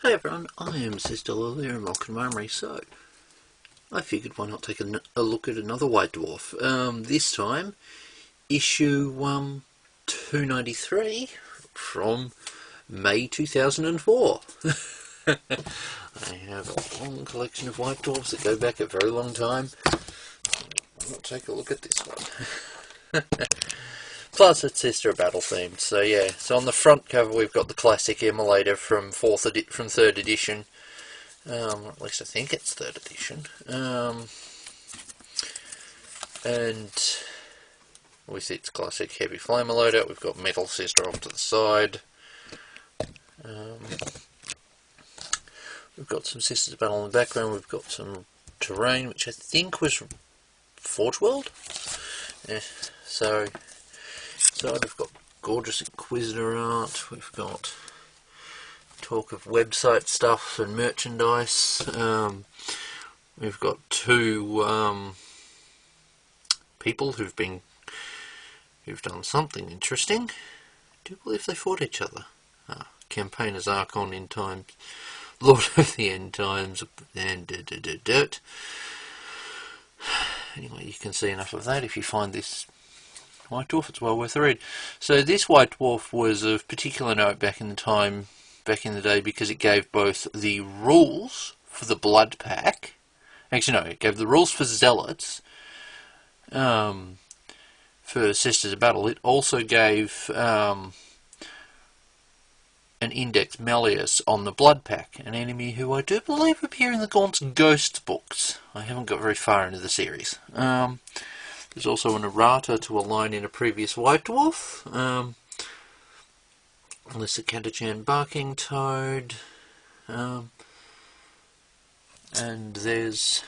Hey everyone, I am Sister Lily and welcome to my armory. So, I figured why not take a look at another White Dwarf. This time, issue 293 from May 2004. I have a long collection of White Dwarfs that go back a very long time. Why not take a look at this one? Plus, it's Sister Battle themed, so yeah. So on the front cover, we've got the classic immolator from 3rd edition. Or at least I think it's 3rd edition. And we see it's classic heavy flame loader. We've got metal sister off to the side. We've got some Sisters Battle in the background. We've got some terrain, which I think was Forge World. Yeah, so we've got gorgeous Inquisitor art. We've got talk of website stuff and merchandise. We've got two people who've done something interesting. Do you believe they fought each other? Campaigners Archon in Times, Lord of the End Times, and dirt. Anyway, you can see enough of that if you find this White Dwarf. It's well worth a read. So this White Dwarf was of particular note back in the day because it gave both the rules for the Blood Pack. Actually, no, it gave the rules for Zealots. For Sisters of Battle, it also gave an Index Malleus on the Blood Pack, an enemy who I do believe appear in the Gaunt's Ghost books. I haven't got very far into the series. There's also an errata to a line in a previous White Dwarf. Alyssa Catachan Barking Toad. And there's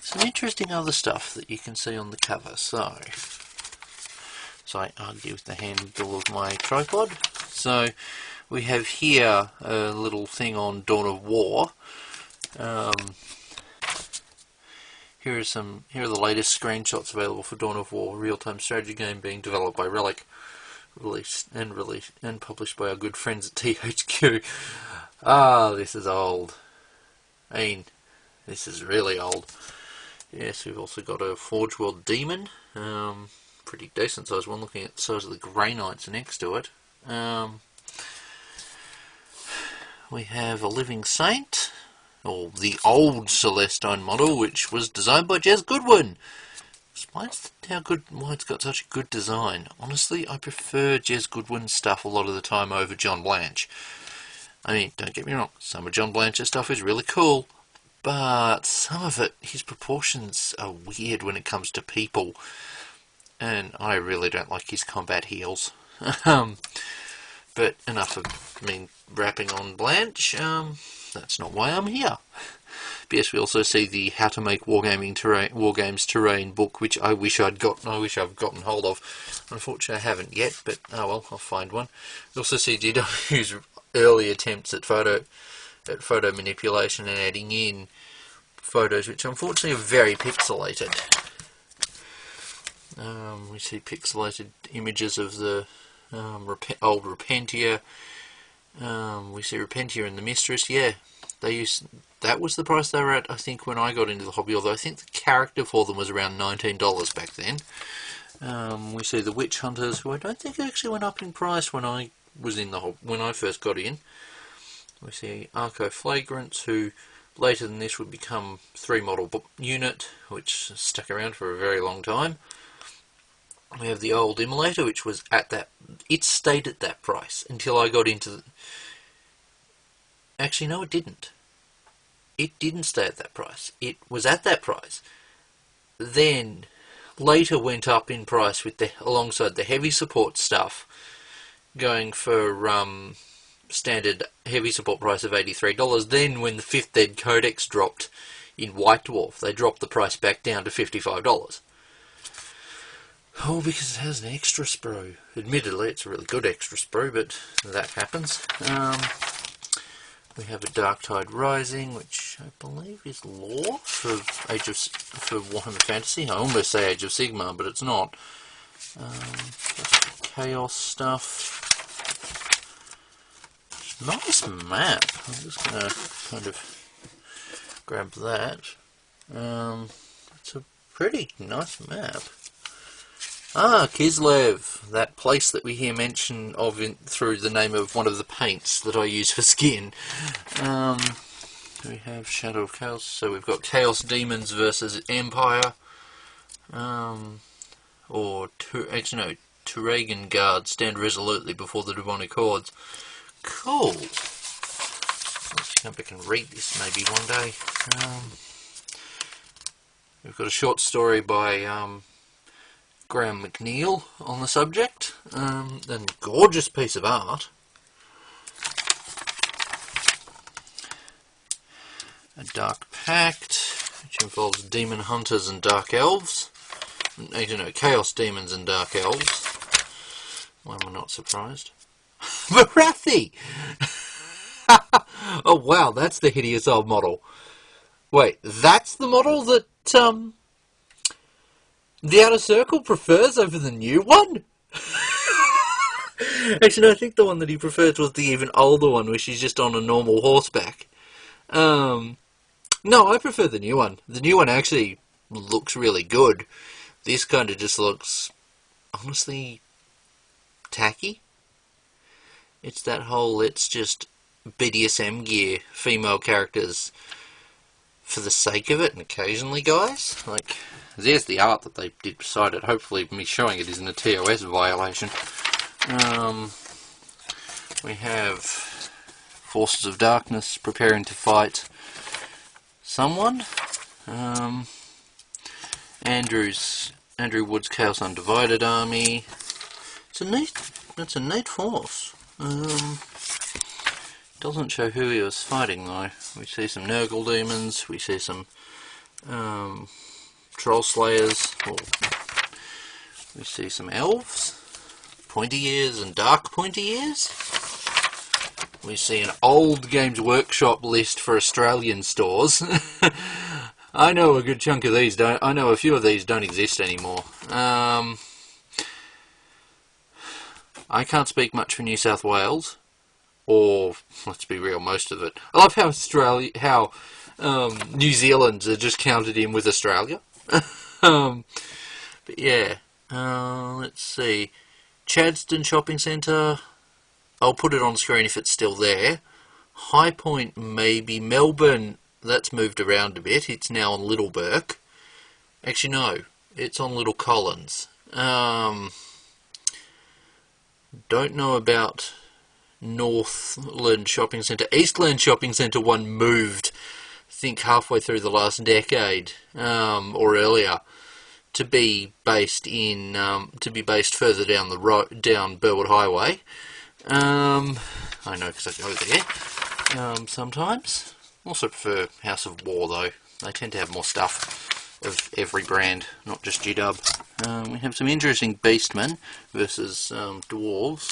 some interesting other stuff that you can see on the cover. So I argue with the handle of my tripod. So we have here a little thing on Dawn of War. Here are the latest screenshots available for Dawn of War, real-time strategy game being developed by Relic, released and published by our good friends at THQ. This is old. I mean, this is really old. Yes, we've also got a Forge World Demon. Pretty decent sized one, looking at the size of the Grey Knights next to it. We have a Living Saint, or the old Celestine model, which was designed by Jez Goodwin. Explains why it's got such a good design. Honestly, I prefer Jez Goodwin's stuff a lot of the time over John Blanche. I mean, don't get me wrong, some of John Blanche's stuff is really cool, but some of it, his proportions are weird when it comes to people. And I really don't like his combat heals. But enough of me rapping on Blanche. That's not why I'm here. But yes, we also see the How to Make Wargames Terrain book, which I wish I've gotten hold of. Unfortunately, I haven't yet, but oh well, I'll find one. We also see GW's early attempts at photo manipulation and adding in photos, which unfortunately are very pixelated. We see pixelated images of the old Repentia. We see Repentia and the Mistress. Yeah, that was the price they were at, I think, when I got into the hobby, although I think the character for them was around $19 back then. We see the Witch Hunters, who I don't think actually went up in price when I was in when I first got in. We see Arco Flagrants, who later than this would become 3-model unit, which stuck around for a very long time. We have the old Immolator, which was it stayed at that price until I got into actually, no, it didn't. It didn't stay at that price. It was at that price. Then, later went up in price alongside the heavy support stuff, going for standard heavy support price of $83. Then, when the 5th Ed Codex dropped in White Dwarf, they dropped the price back down to $55. Oh, because it has an extra sprue. Admittedly, it's a really good extra sprue, but that happens. We have a Darktide Rising, which I believe is lore for Warhammer Fantasy. I almost say Age of Sigmar, but it's not. Chaos stuff. Nice map. I'm just going to kind of grab that. It's a pretty nice map. Ah, Kislev, that place that we hear mention of through the name of one of the paints that I use for skin. We have Shadow of Chaos, so we've got Chaos Demons versus Empire. Turagan Guards stand resolutely before the demonic hordes. Cool. Let's come back and read this maybe one day. We've got a short story by Graham McNeil on the subject, and a gorgeous piece of art. A Dark Pact, which involves demon hunters and dark elves. Chaos demons and dark elves. Why am I not surprised? Marathi! Oh wow, that's the hideous old model. Wait, that's the model that the Outer Circle prefers over the new one? Actually, no, I think the one that he prefers was the even older one, where she's just on a normal horseback. No, I prefer the new one. The new one actually looks really good. This kind of just looks, honestly, tacky. It's that whole, it's just BDSM gear, female characters for the sake of it, and occasionally guys. Like, there's the art that they did beside it. Hopefully me showing it isn't a TOS violation. We have Forces of Darkness preparing to fight someone. Andrew Wood's Chaos Undivided Army. It's a neat force. Doesn't show who he was fighting though. We see some Nurgle demons, we see some Troll Slayers, we see some elves, pointy ears and dark pointy ears. We see an old Games Workshop list for Australian stores. I know a good chunk of these don't. I know a few of these don't exist anymore. I can't speak much for New South Wales, or let's be real, most of it. I love how New Zealand's are just counted in with Australia. But yeah, let's see. Chadstone Shopping Centre. I'll put it on screen if it's still there. High Point maybe. Melbourne, that's moved around a bit. It's now on Little Burke. Actually no, it's on Little Collins. Don't know about Northland Shopping Centre. Eastland Shopping Centre one moved, I think halfway through the last decade, or earlier, to be based further down the road, down Burwood Highway. I know because I go there sometimes. Also prefer House of War though. They tend to have more stuff of every brand, not just GW. We have some interesting beastmen versus dwarves.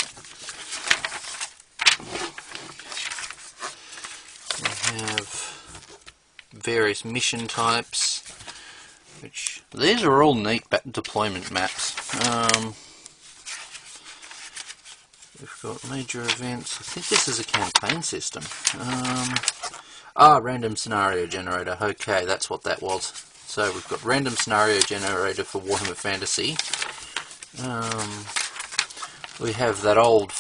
We have various mission types, which these are all neat deployment maps. We've got major events. I think this is a campaign system. Random scenario generator. Okay, that's what that was. So we've got random scenario generator for Warhammer Fantasy. We have that old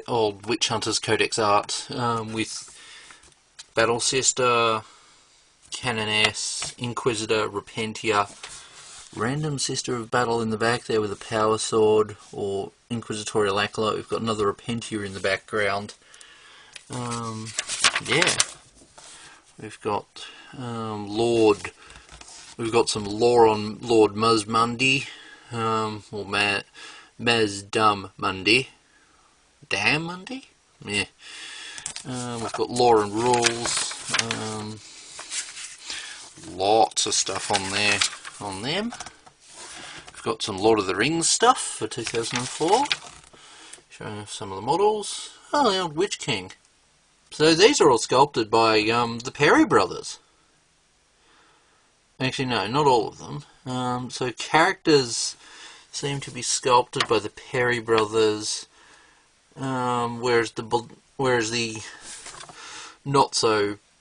old Witch Hunters Codex art with Battle Sister, Canoness, Inquisitor, Repentia, random Sister of Battle in the back there with a power sword, or inquisitorial acolyte. We've got another Repentia in the background. Yeah, we've got We've got some lore on Lord Mazmundi, or Mazdum Mundi. Damn Mundi? Yeah. We've got lore and rules. Lots of stuff on there on them. We've got some Lord of the Rings stuff for 2004. Showing off some of the models. Oh, the old Witch King. So these are all sculpted by the Perry brothers. Actually, no, not all of them. So characters seem to be sculpted by the Perry brothers, whereas whereas the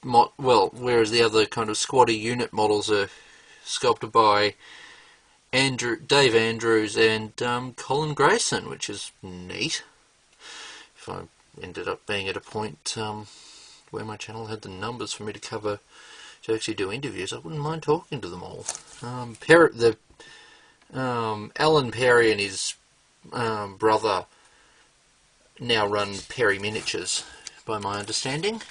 whereas the other kind of squaddy unit models are sculpted by Dave Andrews and Colin Grayson, which is neat. If I ended up being at a point where my channel had the numbers for me to actually do interviews, I wouldn't mind talking to them all. Alan Perry and his brother now run Perry Miniatures, by my understanding.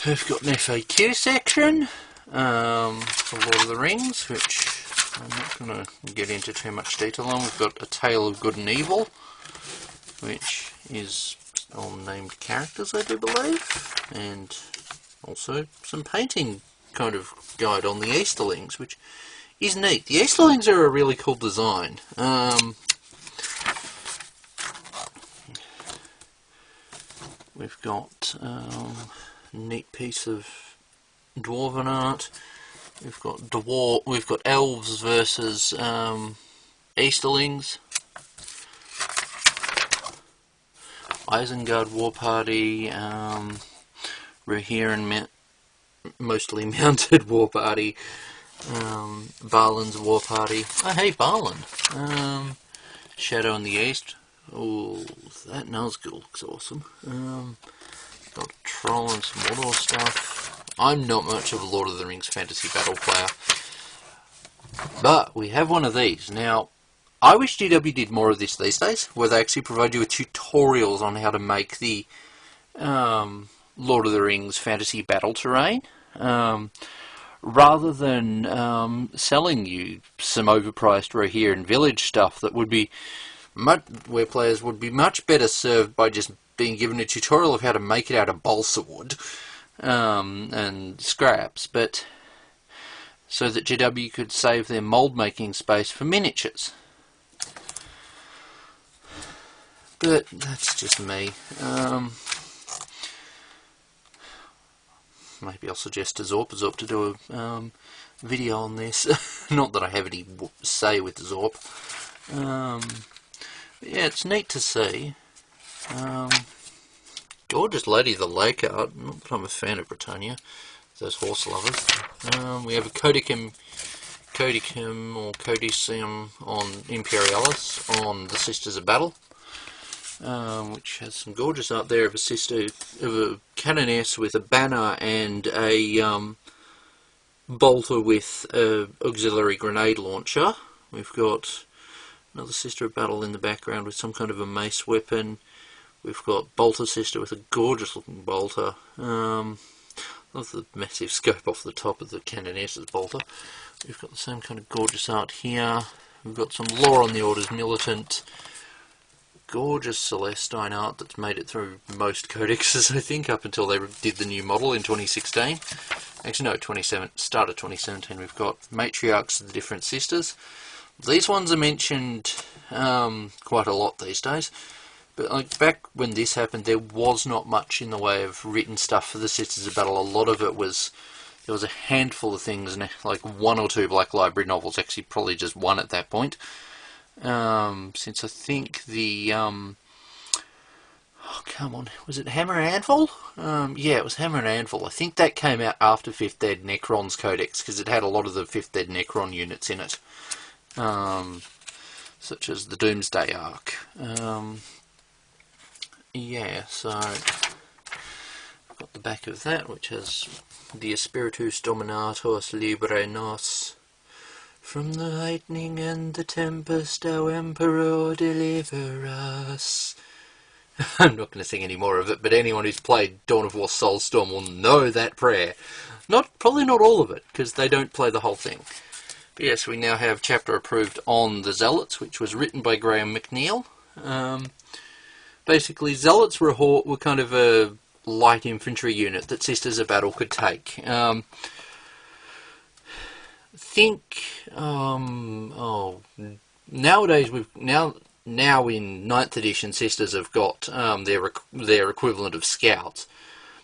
We've got an FAQ section for Lord of the Rings, which I'm not going to get into too much detail on. We've got A Tale of Good and Evil, which is all named characters, I do believe, and also some painting kind of guide on the Easterlings, which is neat. The Easterlings are a really cool design. We've got a neat piece of dwarven art. We've got elves versus Easterlings. Isengard War Party, Rohirrim mostly mounted War Party, Balin's War Party. Oh hey, Balin. Shadow in the East. Oh, that Nazgul looks awesome. Got a troll and some Mordor stuff. I'm not much of a Lord of the Rings fantasy battle player, but we have one of these. Now, I wish GW did more of this these days, where they actually provide you with tutorials on how to make the Lord of the Rings fantasy battle terrain, rather than selling you some overpriced Rohirrim village stuff that would be where players would be much better served by just being given a tutorial of how to make it out of balsa wood and scraps, but so that GW could save their mould making space for miniatures. But that's just me. Maybe I'll suggest to Zorp to do a video on this. Not that I have any say with Zorp. Yeah, it's neat to see. Gorgeous Lady of the Lake art. Not that I'm a fan of Britannia, those horse lovers. We have a Codicum or Codicum on Imperialis on the Sisters of Battle, which has some gorgeous art there of a canoness with a banner and a bolter with an auxiliary grenade launcher. We've got another Sister of Battle in the background with some kind of a mace weapon. We've got Bolter Sister with a gorgeous looking bolter. Love the massive scope off the top of the canoness's bolter. We've got the same kind of gorgeous art here. We've got some Law on the Orders Militant. Gorgeous Celestine art that's made it through most codexes, I think, up until they did the new model in 2016. Actually, no, start of 2017. We've got Matriarchs of the Different Sisters. These ones are mentioned quite a lot these days, but like back when this happened, there was not much in the way of written stuff for the Sisters of Battle. A lot of it was, there was a handful of things, like one or two Black Library novels, actually probably just one at that point. Since I think the, oh come on, was it Hammer and Anvil? Yeah, it was Hammer and Anvil. I think that came out after 5th Ed Necron's Codex, because it had a lot of the 5th Ed Necron units in it. Such as the Doomsday Arc. Yeah, so I've got the back of that, which has the Spiritus Dominatus Libre Nos. From the lightning and the tempest, our Emperor deliver us. I'm not going to sing any more of it, but anyone who's played Dawn of War Soulstorm will know that prayer. Probably not all of it, because they don't play the whole thing. But yes, we now have chapter approved on the Zealots, which was written by Graham McNeil. Basically, Zealots were kind of a light infantry unit that Sisters of Battle could take. Nowadays now in 9th edition, Sisters have got their equivalent of scouts,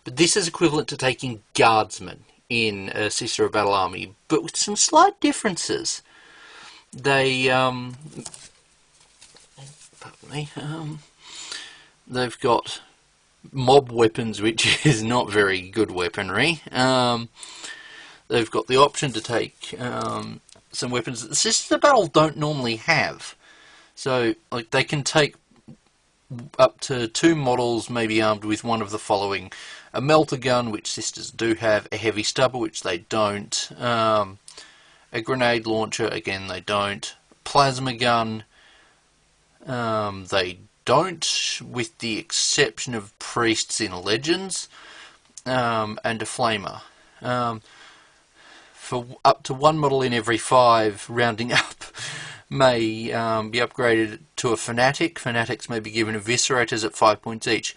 but this is equivalent to taking guardsmen in a Sister of Battle army, but with some slight differences. They pardon me, they've got mob weapons, which is not very good weaponry. They've got the option to take some weapons that the Sisters of Battle don't normally have. So, like, they can take up to 2 models, maybe armed with one of the following: a melter gun, which Sisters do have; a heavy stubber, which they don't; a grenade launcher, again they don't; plasma gun, they don't, with the exception of priests in Legends, and a flamer. For up to 1 model in every 5, rounding up, may be upgraded to a fanatic. Fanatics may be given eviscerators at 5 points each.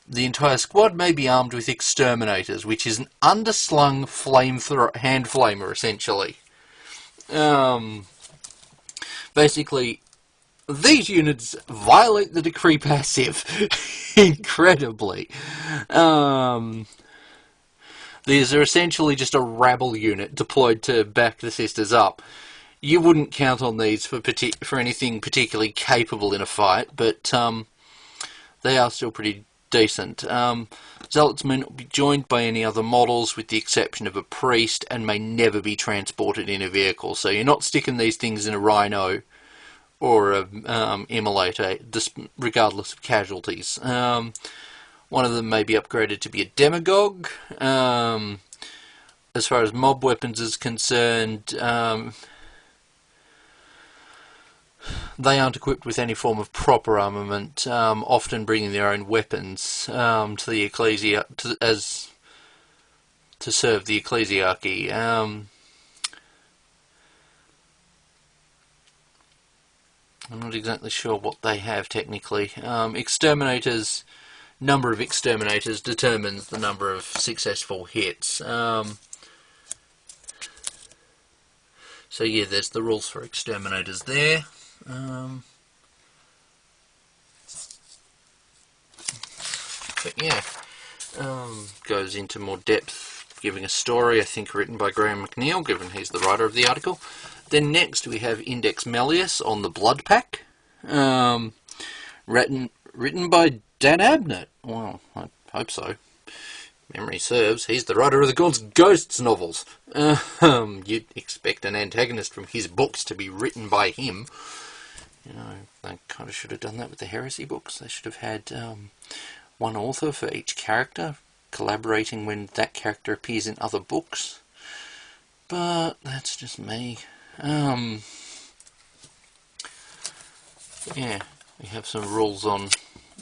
The entire squad may be armed with exterminators, which is an underslung hand flamer, essentially. Basically, these units violate the decree passive incredibly. These are essentially just a rabble unit deployed to back the Sisters up. You wouldn't count on these for anything particularly capable in a fight, but they are still pretty decent. Zealots may not be joined by any other models, with the exception of a priest, and may never be transported in a vehicle. So you're not sticking these things in a rhino or a immolator, regardless of casualties. One of them may be upgraded to be a demagogue. As far as mob weapons is concerned, they aren't equipped with any form of proper armament, often bringing their own weapons to the ecclesia to serve the ecclesiarchy. I'm not exactly sure what they have technically. Exterminators. Number of exterminators determines the number of successful hits. So yeah, there's the rules for exterminators there. But yeah, goes into more depth, giving a story, I think written by Graham McNeil, given he's the writer of the article. Then next we have Index Malleus on the Blood Pack, written by Dan Abnett. Well, I hope so. Memory serves, he's the writer of the God's Ghosts novels. You'd expect an antagonist from his books to be written by him. You know, they kind of should have done that with the Heresy books. They should have had one author for each character, collaborating when that character appears in other books. But that's just me. Yeah, we have some rules on...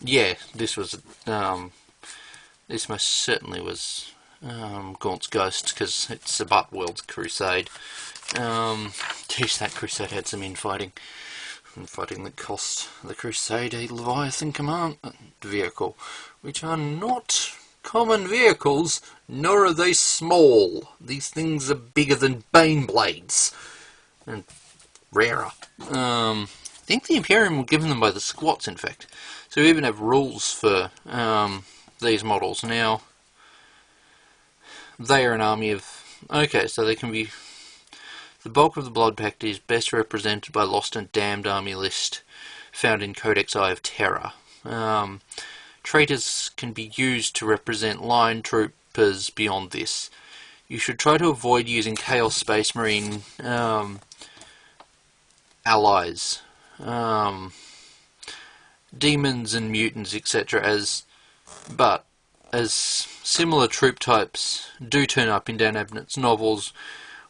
Yeah, this was... this most certainly was Gaunt's Ghost, because it's a Buttworld's crusade. Geez, that crusade had some infighting. Fighting that cost the crusade a Leviathan command vehicle, which are not common vehicles, nor are they small. These things are bigger than Bane blades, and rarer. I think the Imperium were given them by the Squats, in fact. So we even have rules for these models. Now, they are an army of... Okay, so they can be... The bulk of the Blood Pact is best represented by Lost and Damned army list found in Codex Eye of Terror. Traitors can be used to represent line troopers beyond this. You should try to avoid using Chaos Space Marine allies, demons and mutants, etc. as similar troop types do turn up in Dan Abnett's novels,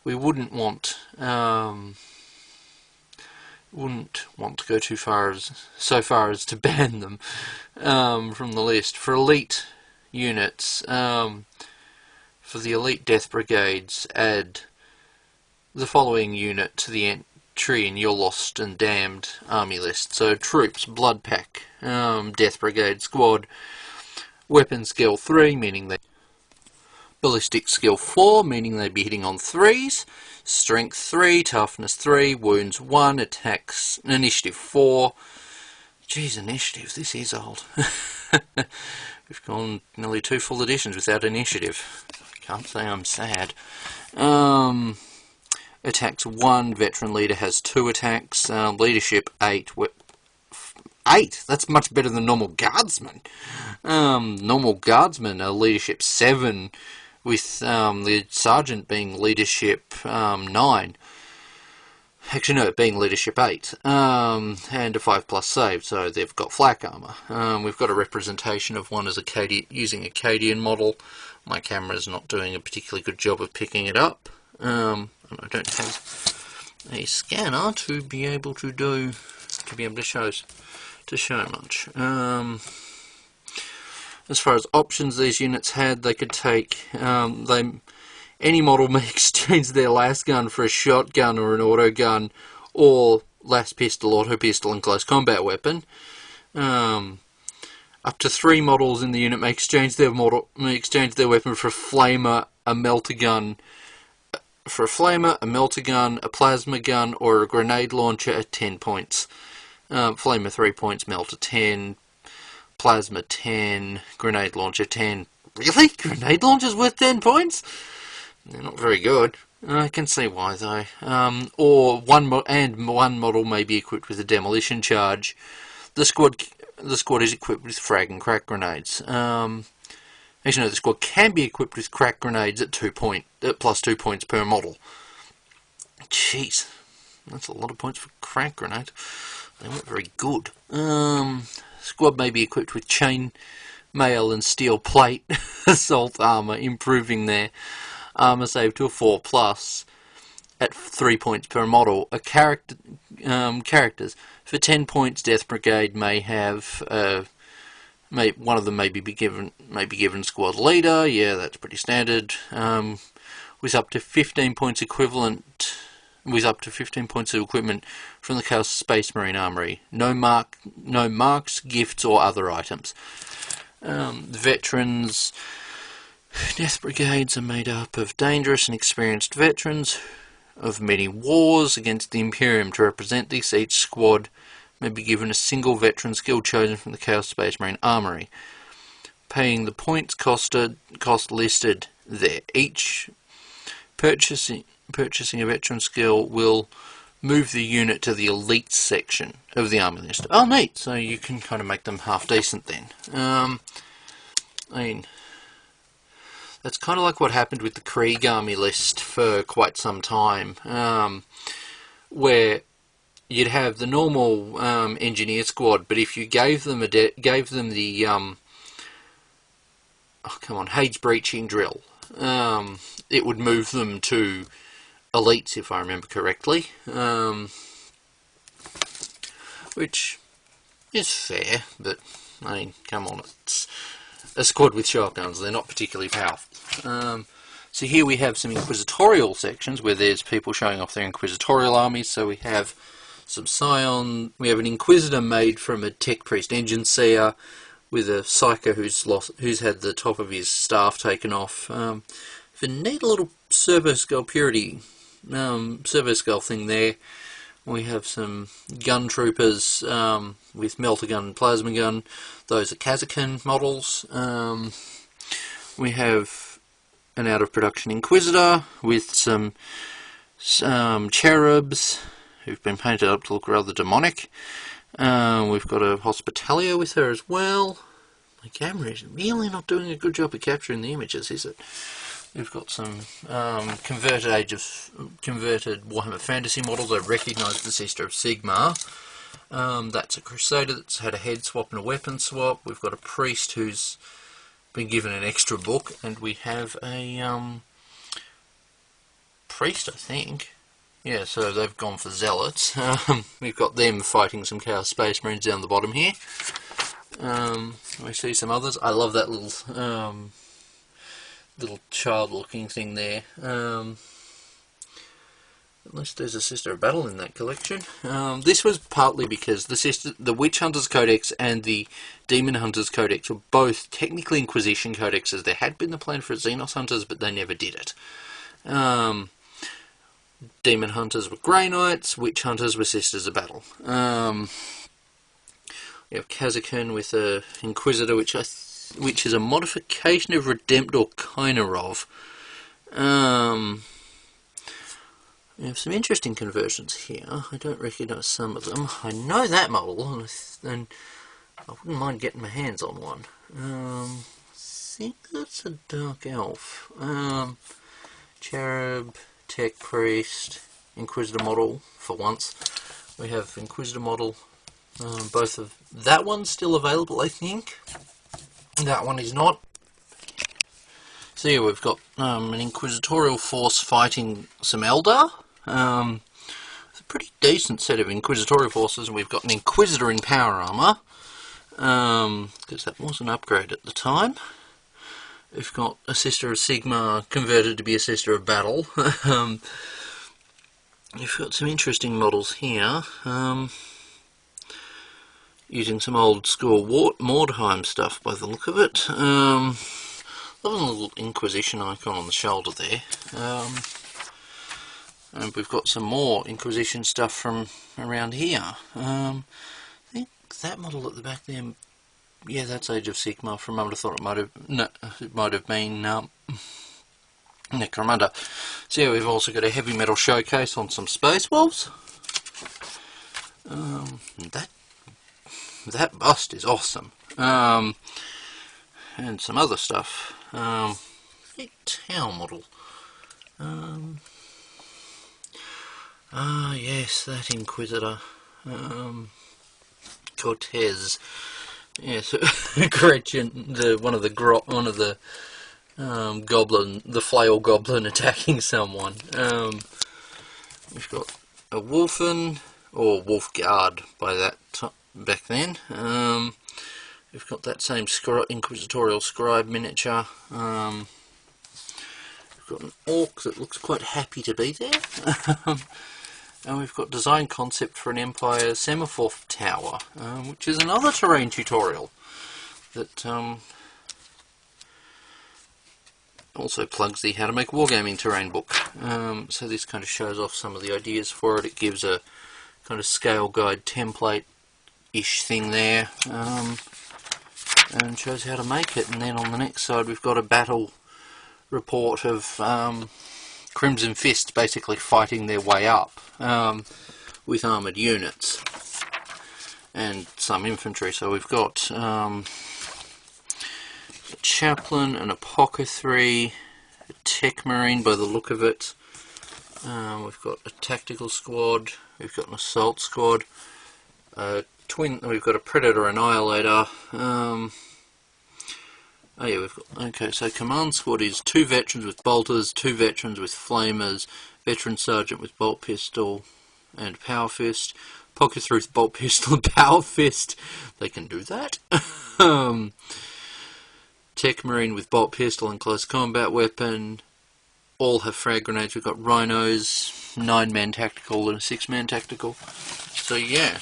we wouldn't want to go so far as to ban them from the list. For elite units, for the elite death brigades, add the following unit to the entry in your Lost and Damned army list. So troops, Blood Pack, death brigade, squad, weapon skill 3, meaning they... Ballistic skill 4, meaning they'd be hitting on 3s. Strength 3, toughness 3, wounds 1, attacks, initiative 4. Geez, initiative, this is old. We've gone nearly 2 full editions without initiative. I can't say I'm sad. Attacks 1, veteran leader has 2 attacks. Leadership 8, 8. That's much better than normal guardsmen. Normal guardsmen are leadership 7, with the sergeant being leadership 9. Actually, no, being leadership 8. And a 5+ save, so they've got Flak Armor. We've got a representation of one as using Acadian model. My camera's not doing a particularly good job of picking it up. And I don't have a scanner to be able to show much. As far as options these units had, they could take any model may exchange their last gun for a shotgun or an auto gun, or last pistol, auto pistol, and close combat weapon. Up to 3 models in the unit may exchange their weapon for a flamer, a melter gun, a plasma gun, or a grenade launcher at 10 points. Flamer 3 points, melter 10, plasma 10, grenade launcher 10. Really? Grenade launcher's worth 10 points? They're not very good. I can see why though. Or one model may be equipped with a demolition charge. The squad is equipped with frag and crack grenades. Actually, no, the squad can be equipped with crack grenades at plus 2 points per model. Jeez, that's a lot of points for crack grenade. They weren't very good. Squad may be equipped with chain mail and steel plate assault armor, improving their armor save to a 4+ at 3 points per model. Characters for 10 points, Death Brigade may have one of them may be given squad leader. Yeah, that's pretty standard. With up to 15 points equivalent. With up to 15 points of equipment from the Chaos Space Marine Armory. No marks, gifts, or other items. Veterans. Death Brigades are made up of dangerous and experienced veterans of many wars against the Imperium. To represent this, each squad may be given a single veteran skill chosen from the Chaos Space Marine Armory, paying the points cost listed there. Each purchasing a veteran skill will move the unit to the elite section of the army list. Oh, neat! So you can kind of make them half decent then. I mean, that's kind of like what happened with the Krieg army list for quite some time, where you'd have the normal engineer squad, but if you gave them the Hades breaching drill, it would move them to elites, if I remember correctly, which is fair, but I mean, come on, it's a squad with shotguns, they're not particularly powerful. So here we have some inquisitorial sections where there's people showing off their inquisitorial armies. So we have some scion, we have an inquisitor made from a tech priest engine seer with a psyker who's had the top of his staff taken off. The neat little servo skull thing there. We have some gun troopers with melter gun and plasma gun. Those are Kazakin models. We have an out of production inquisitor with some cherubs who've been painted up to look rather demonic. We've got a hospitalia with her as well. My camera is really not doing a good job of capturing the images, is it? We've got some converted Warhammer Fantasy models. I recognise the Sister of Sigmar. That's a Crusader that's had a head swap and a weapon swap. We've got a priest who's been given an extra book, and we have a priest, I think. Yeah, so they've gone for zealots. We've got them fighting some Chaos Space Marines down the bottom here. We see some others. I love that little child-looking thing there. Unless there's a Sister of Battle in that collection. This was partly because the Witch Hunters Codex and the Demon Hunters Codex were both technically Inquisition codexes. There had been the plan for Xenos Hunters, but they never did it. Demon Hunters were Grey Knights, Witch Hunters were Sisters of Battle. We have Kazakin with a Inquisitor, which is a modification of Redemptor Kynarov. We have some interesting conversions here. I don't recognise some of them. I know that model, and I wouldn't mind getting my hands on one. I think that's a dark elf. Cherub, tech priest, inquisitor model for once. We have inquisitor model. Both of that one's still available, I think. That one is not. So yeah, we've got an inquisitorial force fighting some Eldar. It's a pretty decent set of inquisitorial forces, and we've got an inquisitor in power armor, because that was an upgrade at the time. We've got a sister of Sigma converted to be a sister of battle. We've got some interesting models here, using some old school Mordheim stuff by the look of it. Love a little Inquisition icon on the shoulder there. And we've got some more Inquisition stuff from around here. I think that model at the back there, yeah, that's Age of Sigmar. From I would have thought it might have been Necromunda. So yeah, we've also got a heavy metal showcase on some Space Wolves. That bust is awesome. And some other stuff. Big Tau model. Yes, that Inquisitor. Cortez. Yes, Gretchen, one of the goblin, the flail goblin attacking someone. We've got a Wolfen, or Wolf Guard by that back then. We've got that same inquisitorial scribe miniature. We've got an orc that looks quite happy to be there. And we've got design concept for an Empire semaphore tower, which is another terrain tutorial that also plugs the How to Make Wargaming terrain book. So this kind of shows off some of the ideas for it. It gives a kind of scale guide template-ish thing there. And shows how to make it. And then on the next side we've got a battle report of Crimson Fist basically fighting their way up with armoured units and some infantry. So we've got a chaplain, an apothecary, a tech marine by the look of it. We've got a tactical squad, we've got an assault squad, we've got a Predator Annihilator. Oh yeah, we've got, okay, so command squad is 2 veterans with bolters, 2 veterans with flamers, veteran sergeant with bolt pistol and power fist, pocket through with bolt pistol and power fist. They can do that. Tech marine with bolt pistol and close combat weapon. All have frag grenades. We've got rhinos, 9-man tactical and a 6-man tactical. So yeah,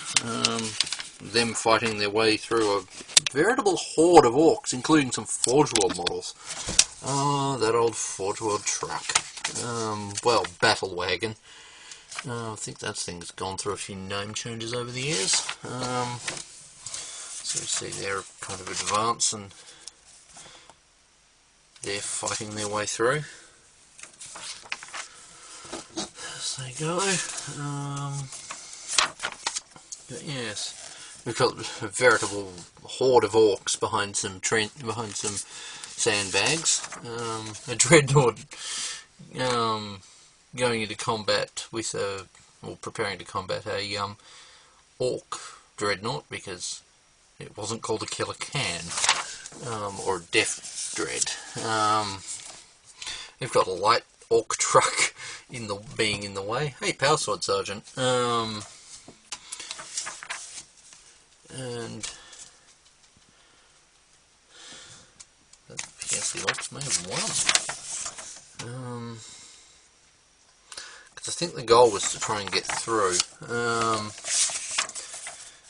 them fighting their way through a veritable horde of orcs, including some Forge World models. Oh, that old Forge World truck. Well, battle wagon. I think that thing's gone through a few name changes over the years. So you see they're kind of advanced and they're fighting their way through. There they go. But yes. We've got a veritable horde of orcs behind some sandbags. A dreadnought going into combat with preparing to combat a orc dreadnought, because it wasn't called a killer can or a death dread. We've got a light orc truck being in the way. Hey, power sword sergeant. And I guess the orcs may have won. Because I think the goal was to try and get through.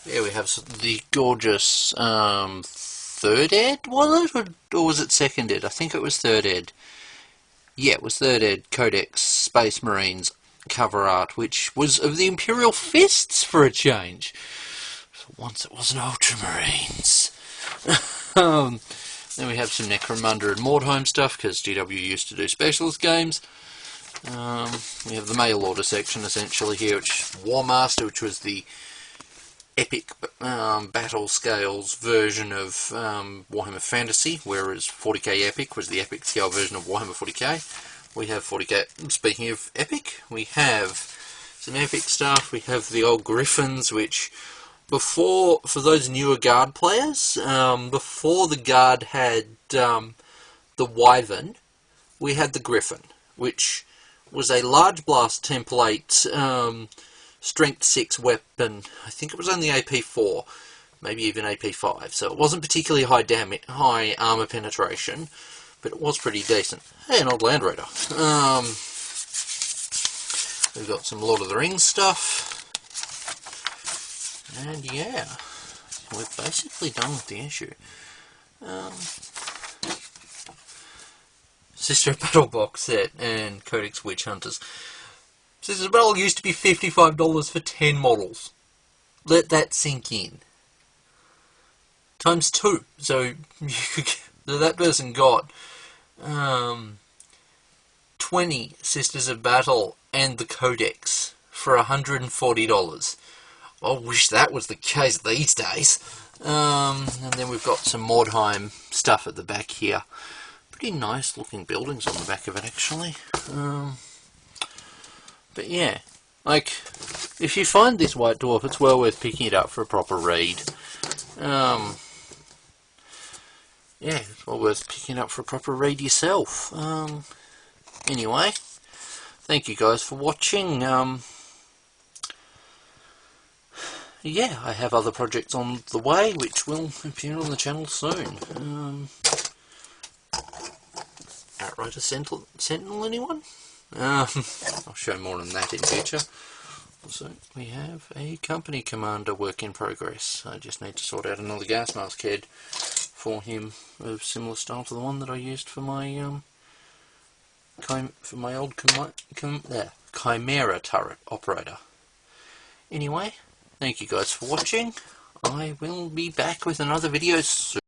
Yeah, we have the gorgeous third ed, was it? Or was it second ed? I think it was third ed. Yeah, it was third ed Codex Space Marines cover art, which was of the Imperial Fists for a change. Once it was an Ultramarines. Then we have some Necromunda and Mordheim stuff, because GW used to do specialist games. We have the mail order section essentially here, which War Master, which was the epic battle scales version of Warhammer Fantasy, whereas 40k Epic was the epic scale version of Warhammer 40k. We have 40k. Speaking of epic, we have some epic stuff. We have the old Griffins, which before, for those newer Guard players, before the Guard had the Wyvern, we had the Griffin, which was a large blast template strength 6 weapon. I think it was only AP4, maybe even AP5, so it wasn't particularly high armor penetration, but it was pretty decent. Hey, an old Land Raider. We've got some Lord of the Rings stuff, and yeah, we're basically done with the issue. Sister of Battle box set and Codex Witch Hunters. Sister of Battle used to be $55 for 10 models. Let that sink in. Times 2. So that person got 20 Sisters of Battle and the Codex for $140. I wish that was the case these days. And then we've got some Mordheim stuff at the back here. Pretty nice looking buildings on the back of it, actually. But yeah, like, if you find this White Dwarf, it's well worth picking it up for a proper read. Yeah, it's well worth picking it up for a proper read yourself. Anyway, thank you guys for watching. Yeah, I have other projects on the way, which will appear on the channel soon. Outrider Sentinel, anyone? I'll show more on that in future. Also, we have a company commander work in progress. I just need to sort out another gas mask head for him of similar style to the one that I used for my old Chimera turret operator. Anyway, thank you guys for watching. I will be back with another video soon.